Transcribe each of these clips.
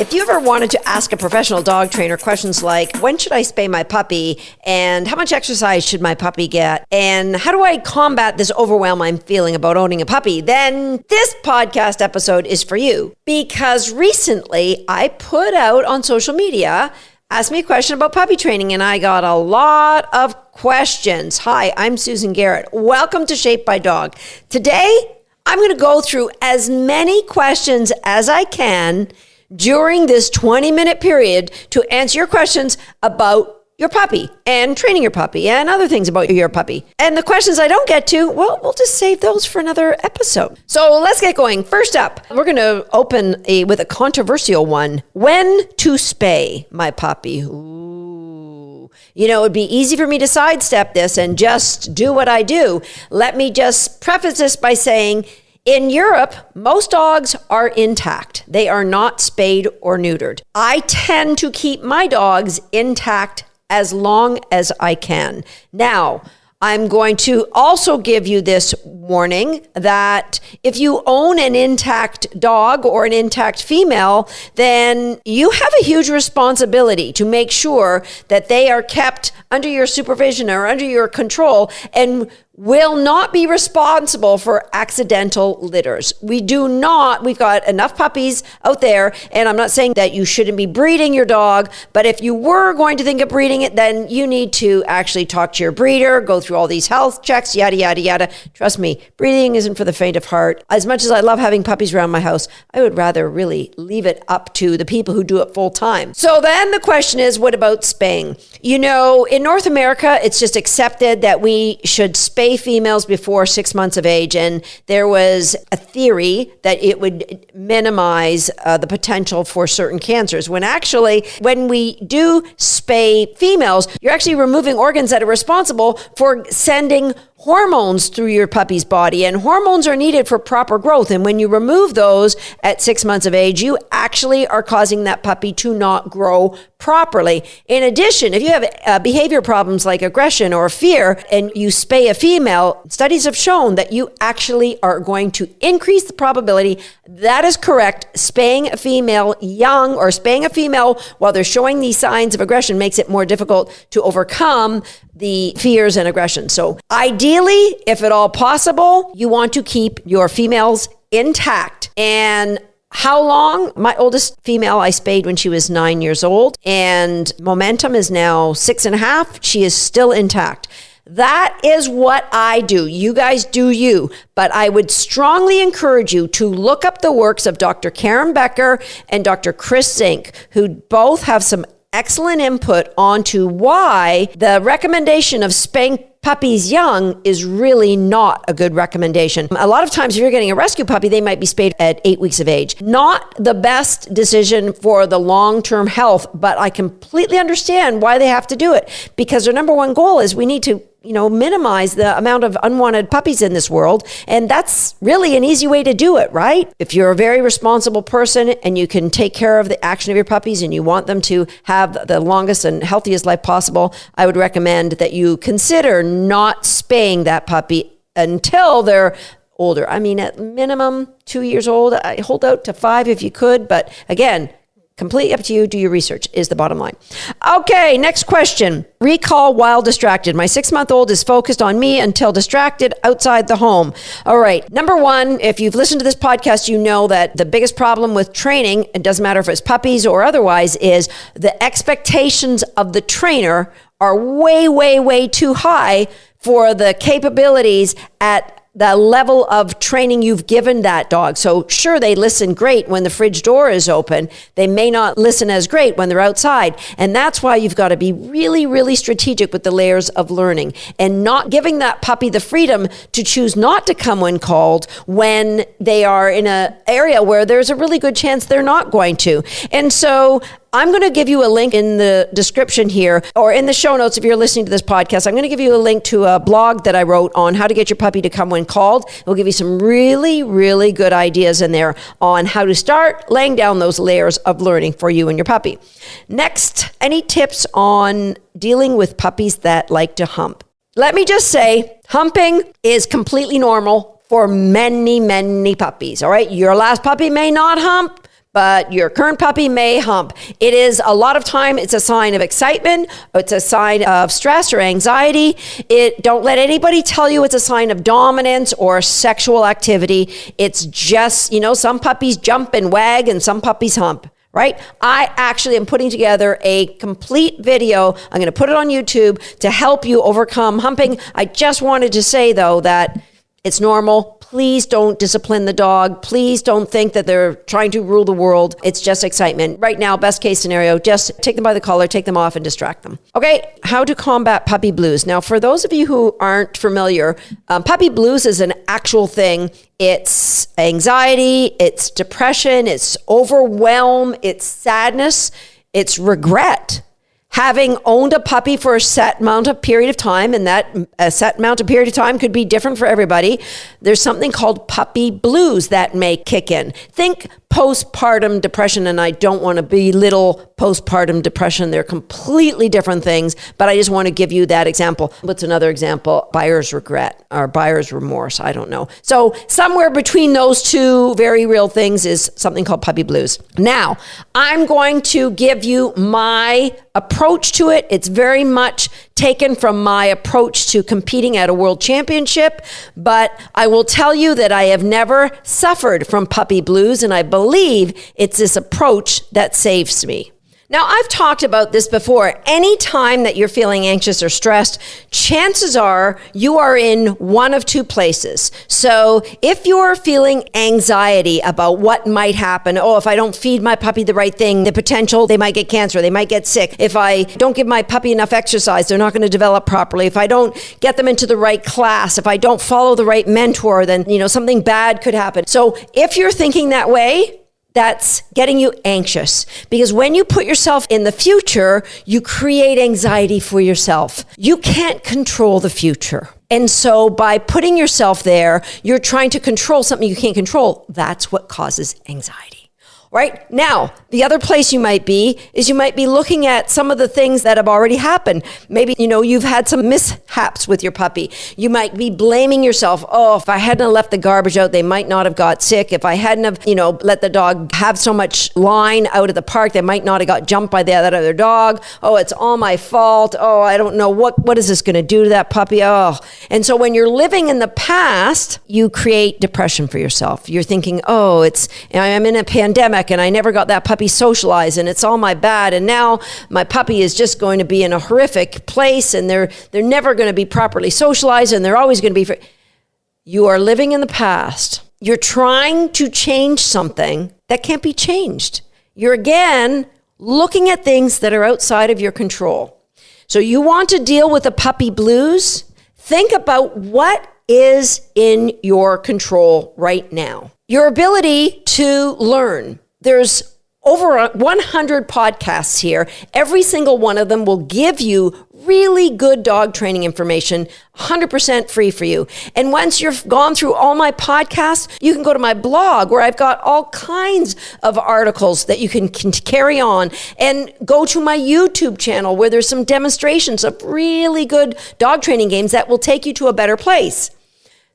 If you ever wanted to ask a professional dog trainer questions like, when should I spay my puppy? And how much exercise should my puppy get? And how do I combat this overwhelm I'm feeling about owning a puppy? Then this podcast episode is for you. Because recently I put out on social media, asked me a question about puppy training, and I got a lot of questions. Hi, I'm Susan Garrett. Welcome to Shaped by Dog. Today, I'm going to go through as many questions as I can during this 20-minute period to answer your questions about your puppy and training your puppy and other things about your puppy. And the questions I don't get to, well, we'll just save those for another episode. So let's get going. First up, we're going to open with a controversial one. When to spay my puppy? Ooh. You know, it'd be easy for me to sidestep this and just do what I do. Let me just preface this by saying, in Europe, most dogs are intact. They are not spayed or neutered. I tend to keep my dogs intact as long as I can. Now, I'm going to also give you this warning that if you own an intact dog or an intact female, then you have a huge responsibility to make sure that they are kept under your supervision or under your control and will not be responsible for accidental litters. We've got enough puppies out there, and I'm not saying that you shouldn't be breeding your dog, but if you were going to think of breeding it, then you need to actually talk to your breeder, go through all these health checks, yada, yada, yada. Trust me, breeding isn't for the faint of heart. As much as I love having puppies around my house, I would rather really leave it up to the people who do it full time. So then the question is, what about spaying? You know, in North America, it's just accepted that we should spay females before 6 months of age, and there was a theory that it would minimize the potential for certain cancers, when actually, when we do spay females, you're actually removing organs that are responsible for sending hormones through your puppy's body, and hormones are needed for proper growth. And when you remove those at 6 months of age, you actually are causing that puppy to not grow properly. In addition, if you have behavior problems like aggression or fear and you spay a female, studies have shown that you actually are going to increase the probability. That is correct. Spaying a female young or spaying a female while they're showing these signs of aggression makes it more difficult to overcome the fears and aggression. So ideally, if at all possible, you want to keep your females intact. And how long? My oldest female I spayed when she was 9 years old, and Momentum is now 6.5. She is still intact. That is what I do. You guys do you. But I would strongly encourage you to look up the works of Dr. Karen Becker and Dr. Chris Zink, who both have some excellent input onto why the recommendation of spaying puppies young is really not a good recommendation. A lot of times if you're getting a rescue puppy, they might be spayed at 8 weeks of age. Not the best decision for the long-term health, but I completely understand why they have to do it, because their number one goal is we need to minimize the amount of unwanted puppies in this world. And that's really an easy way to do it, right? If you're a very responsible person and you can take care of the action of your puppies and you want them to have the longest and healthiest life possible, I would recommend that you consider not spaying that puppy until they're older. I mean, at minimum 2 years old. I hold out to 5 if you could, but again, completely up to you. Do your research is the bottom line. Okay, next question. Recall while distracted. My 6-month-old is focused on me until distracted outside the home. All right. Number one, if you've listened to this podcast, you know that the biggest problem with training, it doesn't matter if it's puppies or otherwise, is the expectations of the trainer are way, way, way too high for the capabilities at the level of training you've given that dog. So sure, they listen great when the fridge door is open. They may not listen as great when they're outside. And that's why you've got to be really, really strategic with the layers of learning and not giving that puppy the freedom to choose not to come when called when they are in an area where there's a really good chance they're not going to. And so I'm going to give you a link in the description here or in the show notes if you're listening to this podcast. I'm going to give you a link to a blog that I wrote on how to get your puppy to come when called. It'll give you some really, really good ideas in there on how to start laying down those layers of learning for you and your puppy. Next, any tips on dealing with puppies that like to hump? Let me just say, humping is completely normal for many, many puppies. All right. Your last puppy may not hump, but your current puppy may hump. It is a lot of time, it's a sign of excitement, it's a sign of stress or anxiety. Don't let anybody tell you it's a sign of dominance or sexual activity. It's just, some puppies jump and wag and some puppies hump. Right? I actually am putting together a complete video. I'm going to put it on YouTube to help you overcome humping. I just wanted to say, though, that it's normal. Please don't discipline the dog. Please don't think that they're trying to rule the world. It's just excitement. Right now, best case scenario, just take them by the collar, take them off, and distract them. Okay, how to combat puppy blues. Now, for those of you who aren't familiar, puppy blues is an actual thing. It's anxiety, it's depression, it's overwhelm, it's sadness, it's regret. Having owned a puppy for a set amount of period of time, and that a set amount of period of time could be different for everybody, there's something called puppy blues that may kick in. Think postpartum depression, and I don't want to belittle postpartum depression. They're completely different things, but I just want to give you that example. What's another example? Buyer's regret or buyer's remorse. I don't know. So somewhere between those two very real things is something called puppy blues. Now, I'm going to give you my approach to it. It's very much taken from my approach to competing at a world championship, but I will tell you that I have never suffered from puppy blues, and I believe it's this approach that saves me. Now, I've talked about this before. Anytime that you're feeling anxious or stressed, chances are you are in one of two places. So if you're feeling anxiety about what might happen, if I don't feed my puppy the right thing, the potential, they might get cancer, they might get sick. If I don't give my puppy enough exercise, they're not going to develop properly. If I don't get them into the right class, if I don't follow the right mentor, then, something bad could happen. So if you're thinking that way, that's getting you anxious, because when you put yourself in the future, you create anxiety for yourself. You can't control the future. And so by putting yourself there, you're trying to control something you can't control. That's what causes anxiety. Right? Now, the other place you might be is you might be looking at some of the things that have already happened. Maybe, you've had some mishaps with your puppy. You might be blaming yourself. If I hadn't have left the garbage out, they might not have got sick. If I hadn't have, let the dog have so much line out of the park, they might not have got jumped by that other dog. It's all my fault. I don't know. What is this going to do to that puppy? And so when you're living in the past, you create depression for yourself. You're thinking, I'm in a pandemic, and I never got that puppy socialized, and it's all my bad, and now my puppy is just going to be in a horrific place, and they're never going to be properly socialized, and they're always going to be You are living in the past. You're trying to change something that can't be changed. You're again looking at things that are outside of your control. So you want to deal with the puppy blues? Think about what is in your control right now. Your ability to learn. There's over 100 podcasts here. Every single one of them will give you really good dog training information, 100% free for you. And once you've gone through all my podcasts, you can go to my blog where I've got all kinds of articles that you can carry on, and go to my YouTube channel where there's some demonstrations of really good dog training games that will take you to a better place.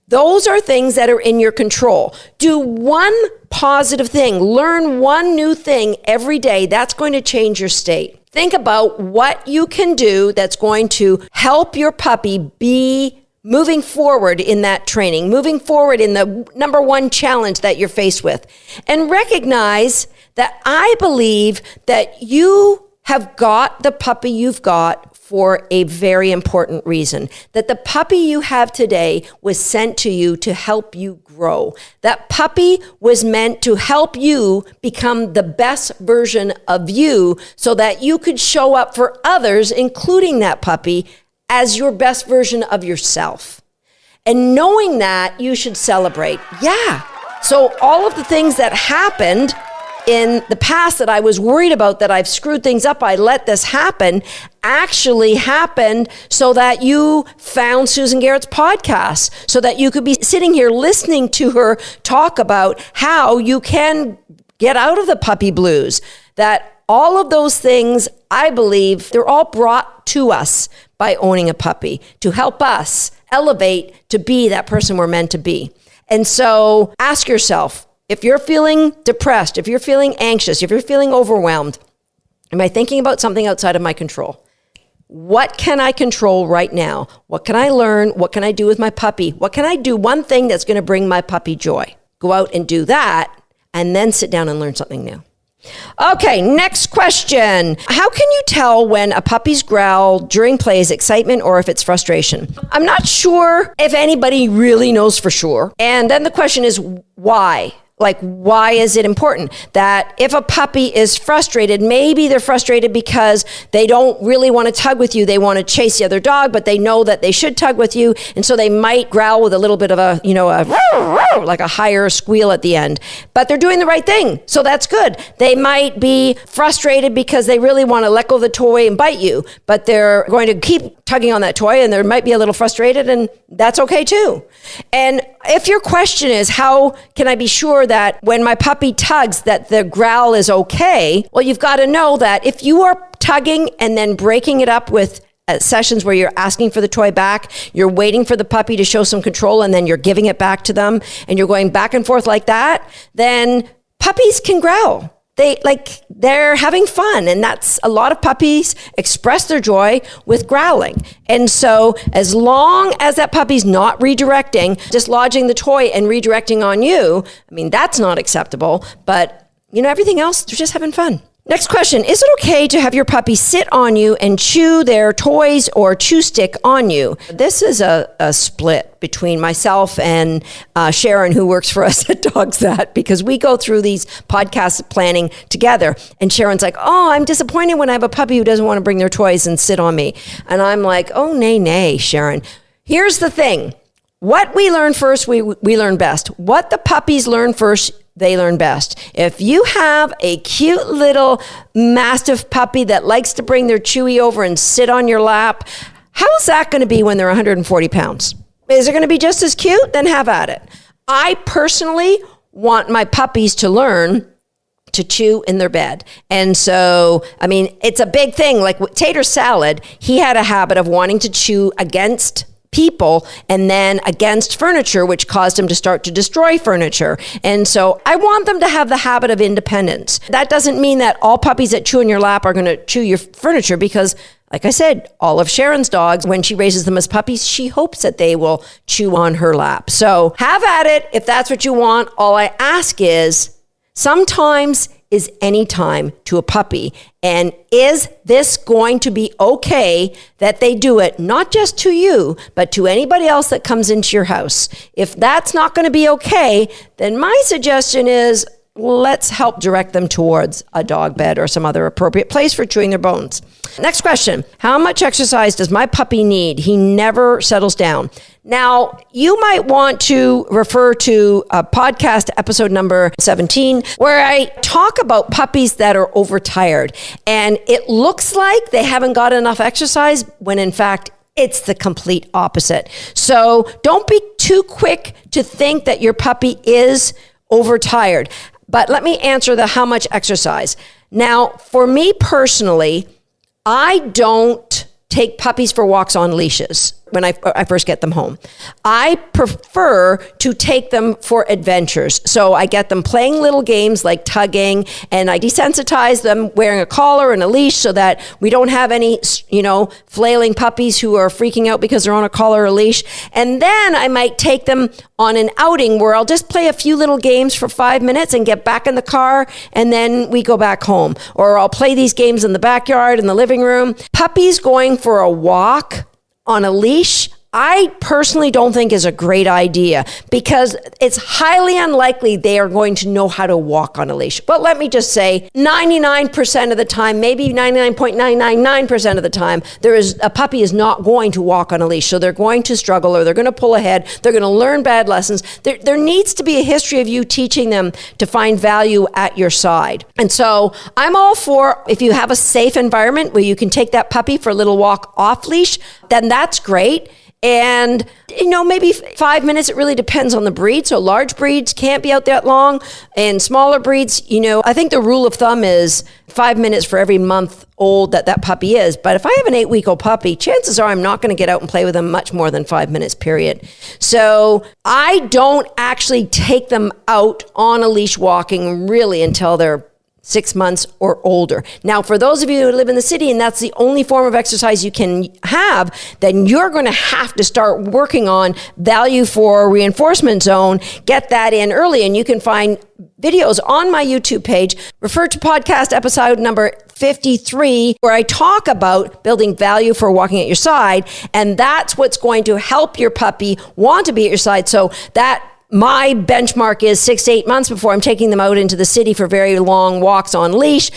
Those are things that are in your control. Do one positive thing. Learn one new thing every day. That's going to change your state. Think about what you can do that's going to help your puppy be moving forward in that training, moving forward in the number one challenge that you're faced with. And recognize that I believe that you have got the puppy you've got for a very important reason. That the puppy you have today was sent to you to help you grow. That puppy was meant to help you become the best version of you so that you could show up for others, including that puppy, as your best version of yourself. And knowing that, you should celebrate. Yeah. So all of the things that happened in the past that I was worried about, that I've screwed things up, I let this happen, actually happened so that you found Susan Garrett's podcast, so that you could be sitting here listening to her talk about how you can get out of the puppy blues. That all of those things, I believe, they're all brought to us by owning a puppy to help us elevate to be that person we're meant to be. And so ask yourself, If you're feeling depressed, if you're feeling anxious, if you're feeling overwhelmed, am I thinking about something outside of my control? What can I control right now? What can I learn? What can I do with my puppy? What can I do? One thing that's going to bring my puppy joy. Go out and do that, and then sit down and learn something new. Okay, next question. How can you tell when a puppy's growl during play is excitement or if it's frustration? I'm not sure if anybody really knows for sure. And then the question is why? Like, why is it important that if a puppy is frustrated, maybe they're frustrated because they don't really want to tug with you. They want to chase the other dog, but they know that they should tug with you. And so they might growl with a little bit of a, like a higher squeal at the end, but they're doing the right thing. So that's good. They might be frustrated because they really want to let go of the toy and bite you, but they're going to keep tugging on that toy and they might be a little frustrated, and that's okay too. And if your question is, how can I be sure that when my puppy tugs that the growl is okay? Well, you've got to know that if you are tugging and then breaking it up with sessions where you're asking for the toy back, you're waiting for the puppy to show some control, and then you're giving it back to them, and you're going back and forth like that, then puppies can growl. They're having fun, and that's a lot of puppies express their joy with growling. And so as long as that puppy's not redirecting, dislodging the toy and redirecting on you, I mean, that's not acceptable, but everything else, they're just having fun. Next question. Is it okay to have your puppy sit on you and chew their toys or chew stick on you? This is a split between myself and Sharon, who works for us at Dogs That, because we go through these podcast planning together. And Sharon's like, oh, I'm disappointed when I have a puppy who doesn't want to bring their toys and sit on me. And I'm like, oh, nay, Sharon. Here's the thing. What we learn first, we learn best. What the puppies learn first, they learn best. If you have a cute little Mastiff puppy that likes to bring their Chewy over and sit on your lap, how's that going to be when they're 140 pounds? Is it going to be just as cute? Then have at it. I personally want my puppies to learn to chew in their bed. And so, I mean, it's a big thing. Like with Tater Salad, he had a habit of wanting to chew against people and then against furniture, which caused him to start to destroy furniture. And so I want them to have the habit of independence. That doesn't mean that all puppies that chew in your lap are going to chew your furniture, because like I said, all of Sharon's dogs, when she raises them as puppies, she hopes that they will chew on her lap. So have at it if that's what you want. All I ask is, sometimes is any time to a puppy. And is this going to be okay that they do it, not just to you, but to anybody else that comes into your house? If that's not going to be okay, then my suggestion is, let's help direct them towards a dog bed or some other appropriate place for chewing their bones. Next question. How much exercise does my puppy need? He never settles down. Now, you might want to refer to a podcast episode number 17, where I talk about puppies that are overtired. And it looks like they haven't got enough exercise when in fact, it's the complete opposite. So don't be too quick to think that your puppy is overtired. But let me answer the how much exercise. Now, for me personally, I don't take puppies for walks on leashes when I first get them home. I prefer to take them for adventures. So I get them playing little games like tugging, and I desensitize them wearing a collar and a leash so that we don't have any, flailing puppies who are freaking out because they're on a collar or a leash. And then I might take them on an outing where I'll just play a few little games for 5 minutes and get back in the car, and then we go back home. Or I'll play these games in the backyard, in the living room. Puppies going for a walk on a leash, I personally don't think is a great idea, because it's highly unlikely they are going to know how to walk on a leash. But let me just say, 99% of the time, maybe 99.999% of the time, a puppy is not going to walk on a leash. So they're going to struggle, or they're going to pull ahead. They're going to learn bad lessons. There needs to be a history of you teaching them to find value at your side. And so I'm all for, if you have a safe environment where you can take that puppy for a little walk off leash, then that's great. And, maybe 5 minutes. It really depends on the breed. So large breeds can't be out that long. And smaller breeds, I think the rule of thumb is 5 minutes for every month old that puppy is. But if I have an 8-week-old puppy, chances are I'm not going to get out and play with them much more than 5 minutes, period. So I don't actually take them out on a leash walking really until they're 6 months or older. Now, for those of you who live in the city and that's the only form of exercise you can have, then you're going to have to start working on value for reinforcement zone. Get that in early, and you can find videos on my YouTube page. Refer to podcast episode number 53, where I talk about building value for walking at your side. And that's what's going to help your puppy want to be at your side. So that my benchmark is 6 to 8 months before I'm taking them out into the city for very long walks on leash.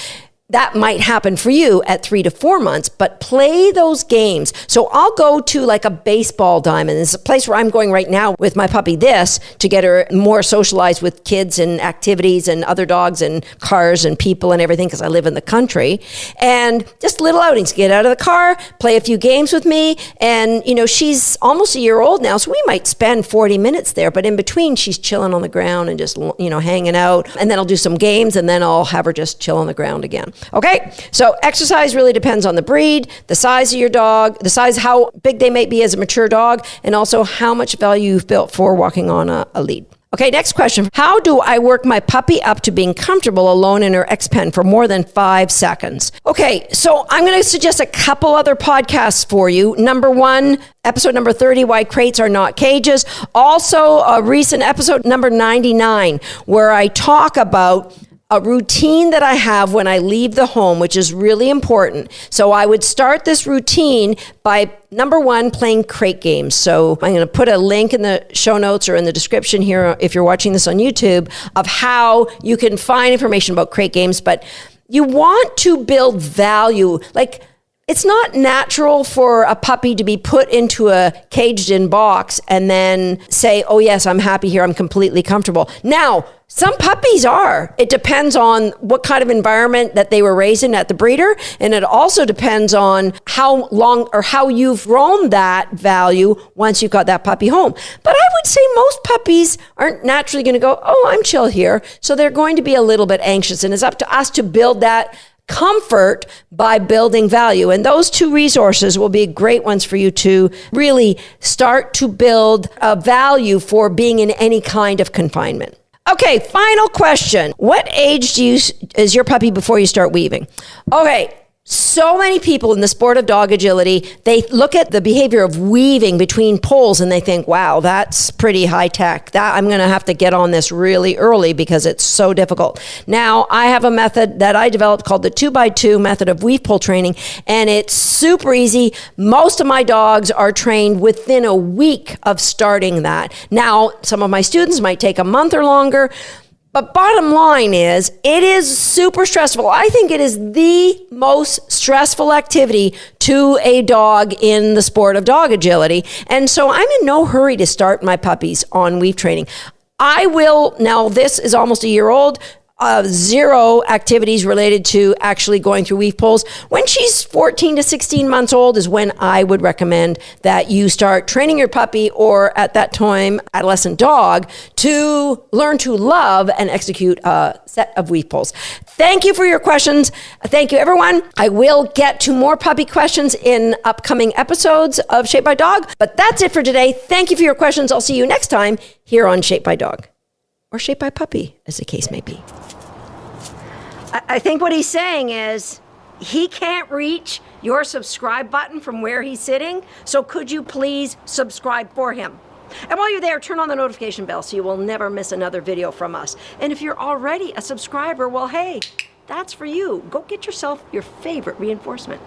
That might happen for you at 3 to 4 months, but play those games. So I'll go to like a baseball diamond. It's a place where I'm going right now with my puppy to get her more socialized with kids and activities and other dogs and cars and people and everything, because I live in the country. And just little outings, get out of the car, play a few games with me. And, she's almost a year old now, so we might spend 40 minutes there, but in between she's chilling on the ground and just, hanging out. And then I'll do some games, and then I'll have her just chill on the ground again. Okay, so exercise really depends on the breed, the size of your dog, the size, how big they may be as a mature dog, and also how much value you've built for walking on a lead. Okay, next question. How do I work my puppy up to being comfortable alone in her X-Pen for more than 5 seconds? Okay, so I'm going to suggest a couple other podcasts for you. Number 1, episode number 30, Why Crates Are Not Cages. Also, a recent episode number 99, where I talk about a routine that I have when I leave the home, which is really important. So I would start this routine by, number 1, playing crate games. So I'm going to put a link in the show notes or in the description here, if you're watching this on YouTube, of how you can find information about crate games. But you want to build value. Like, it's not natural for a puppy to be put into a caged-in box and then say, oh yes, I'm happy here, I'm completely comfortable. Now, some puppies are. It depends on what kind of environment that they were raised in at the breeder, and it also depends on how long or how you've grown that value once you've got that puppy home. But I would say most puppies aren't naturally going to go, oh, I'm chill here. So they're going to be a little bit anxious, and it's up to us to build that comfort by building value. And those 2 resources will be great ones for you to really start to build a value for being in any kind of confinement. Okay, final question. What age is your puppy before you start weaving? Okay, so many people in the sport of dog agility, they look at the behavior of weaving between poles and they think, wow, that's pretty high tech. That I'm going to have to get on this really early because it's so difficult. Now, I have a method that I developed called the 2x2 method of weave pole training, and it's super easy. Most of my dogs are trained within a week of starting that. Now, some of my students might take a month or longer. But bottom line is, it is super stressful. I think it is the most stressful activity to a dog in the sport of dog agility. And so I'm in no hurry to start my puppies on weave training. I will, now this is almost a year old, 0 activities related to actually going through weave poles. When she's 14 to 16 months old is when I would recommend that you start training your puppy, or at that time, adolescent dog, to learn to love and execute a set of weave poles. Thank you for your questions. Thank you, everyone. I will get to more puppy questions in upcoming episodes of Shaped by Dog, but that's it for today. Thank you for your questions. I'll see you next time here on Shaped by Dog, or Shaped by Puppy, as the case may be. I think what he's saying is he can't reach your subscribe button from where he's sitting, so could you please subscribe for him? And while you're there, turn on the notification bell so you will never miss another video from us. And if you're already a subscriber, well, hey, that's for you. Go get yourself your favorite reinforcement.